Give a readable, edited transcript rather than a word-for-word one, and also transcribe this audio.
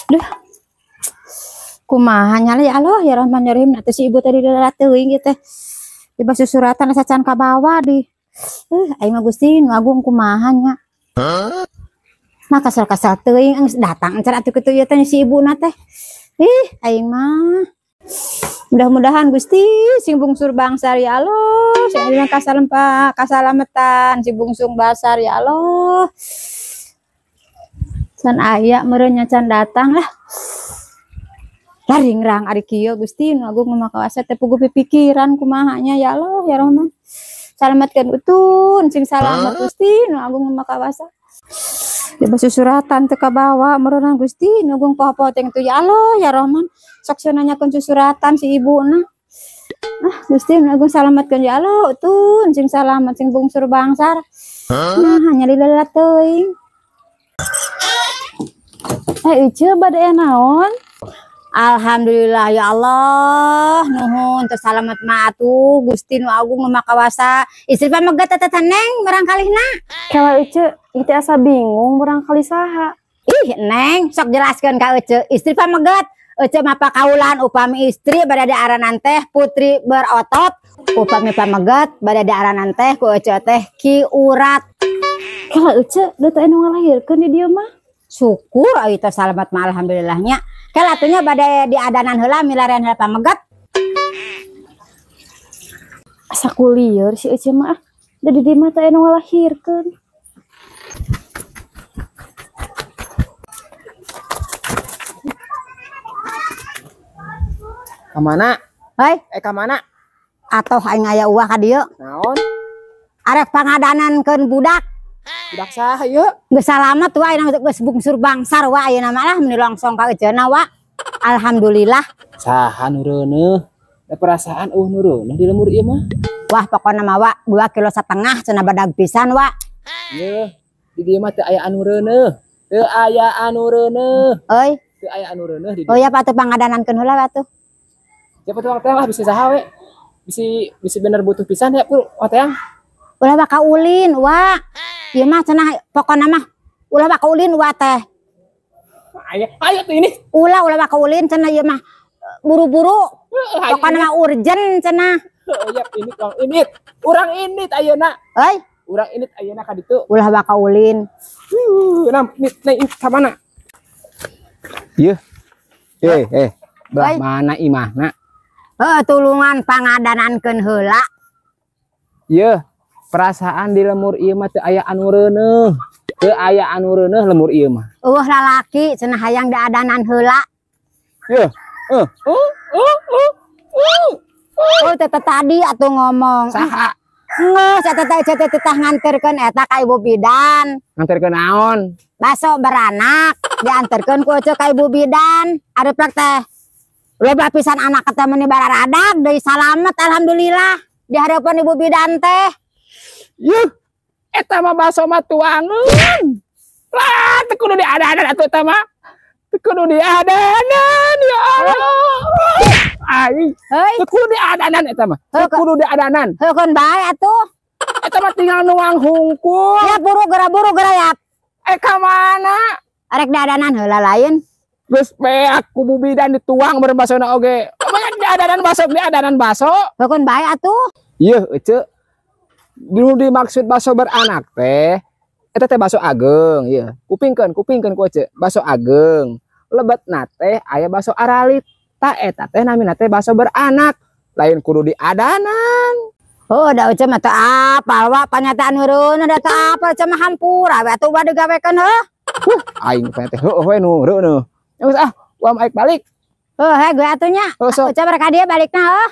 Duh, kumaha nya ya Allah ya Rahman ya Rahim. Atuh si ibu tadi darat teuing ieu teh. Di basa suratan sacan ka bawah di. Aing mah Gusti nu agung kumaha nya. Nah kasal-kasal teuing datang encer atuh kitu ieu teh si ibuna teh. Aing mah mudah-mudahan Gusti sing bungsur bangsar ya Allah. Sing dina kasalametan si bungsung basar ya Allah. Can aya meureun nya can datang lah. Laringrang ari kieu Gusti nu agung mah kawasa teh puguh pipikiran kumaha nya ya Allah ya Rahman. Salametkeun utun sing salamet Gusti nu agung mah kawasa. Di basa suratan teu kabawa meureun Gusti nu agung poho-poho teh tu ya Allah ya Rahman. Sok nanyakeun suratan si ibuna. Gusti nu agung salametkeun ya Allah utun sing salamet sing bungsur bangsar. Nah hanya dilelat teuing. Ieu bade naon? Alhamdulillah ya Allah nuhun tersalamet mah atuh Gusti nu agung mah kawasa istri pamegat teteh Neng barangkalina. Kalau Ece itu asa bingung barangkali saha. Ih Neng sok jelaskeun ka Ece istri pamegat. Ece mah pakaulan upami istri bade diaranan teh putri berotot upami pamegat bade diaranan teh ku Ece teh Ki Urat. Kalau Ece da teu anu ngalahirkeun di dieu mah. Syukur aya teh salamet mah alhamdulillahnya. Kalau atunya bade diadanan heula milarian heula pamegat. Asa kulieur si Ece mah da di dieu mah teu anu ngalahirkeun. Kamana? Hei, Kamana? atoh aing aya uwah ka dieu. Naon? Arek pangadanankeun budak. Budak saha ieu? Geus salamet wa ayeuna geus bungsur bangsar wa ayeuna mah lah meni longsong ka Eceuna wa. Alhamdulillah. Saha nu reuneuh? Da perasaan nu reuneuh di lemur ieu mah. Wah pokona mah wa 2,5 kilo cenah badag pisan wa. Ieu, di dieu mah teu aya anu reuneuh. Teu aya anu reuneuh. Euy, Teu aya anu reuneuh di dieu. oh ya patuh pangadanankeun heula atuh. Cepet wae teh lah bisa saha we? Bisi bener butuh pisan ya pul wateang. Ulah baka ulin wa. Ieu mah cenah pokona mah ulah baka ulin wa teh. Ayo tuh ini. Ulah baka ulin cenah ieu mah buru-buru. Pokona mah urgen cenah. Ya ini Kang Init. Urang Init ayeuna. Euy, Urang Init ayeuna ka ditu. ulah baka ulin. Nam nit ka mana? Ieu. Belah mana imahna? Tulungan pangadanankeun heula. Ieu, perasaan di lemur ieu mah teu aya anu reuneuh. Teu aya anu reuneuh lemur ieu mah. Lalaki cenah hayang diadanan heula. Ieu. Teteh tadi atuh ngomong. Saha? Ngeus teteh nganterkeun eta ka ibu bidan. Nganterkeun naon? Baso beranak dianterkeun ku Ece ka ibu bidan. Areplek teh loba pisan anak teh meni bararadag deui salamet alhamdulillah di hareupeun ibu bidan teh. Yuh, eta mah baso mah tuangeun. Lah, teu kudu diadanan atuh eta mah. Teu kudu diadanan ya Allah. Ai, teu kudu diadanan eta mah. Teu kudu diadanan. Heukeun bae atuh. Eta mah tinggal nuang hungkul. Ya buru geura ya. Ka mana? Arek diadanan heula lain. Geus beak ku bu bidan dituang bareng basona oge. Banyak diadanan baso. Heukeun bae atuh. Ieu Ece. Dulu dimaksud baso beranak teh. Eta teh baso ageng ieu. Kupingkeun ku Ece. Baso ageng. Lebetna teh aya baso aralit. Ta eta teh namina teh baso beranak. Lain kudu diadanan. Oh, da Ece mah teu apal wa panyataan heureun da teu apal Ece mah hampura we atuh bade gawekeun heuh. Aing teh heuh we nu reuneuh. Ya geus uam aik balik. Gue atunya. Ece barka dia balikna heuh.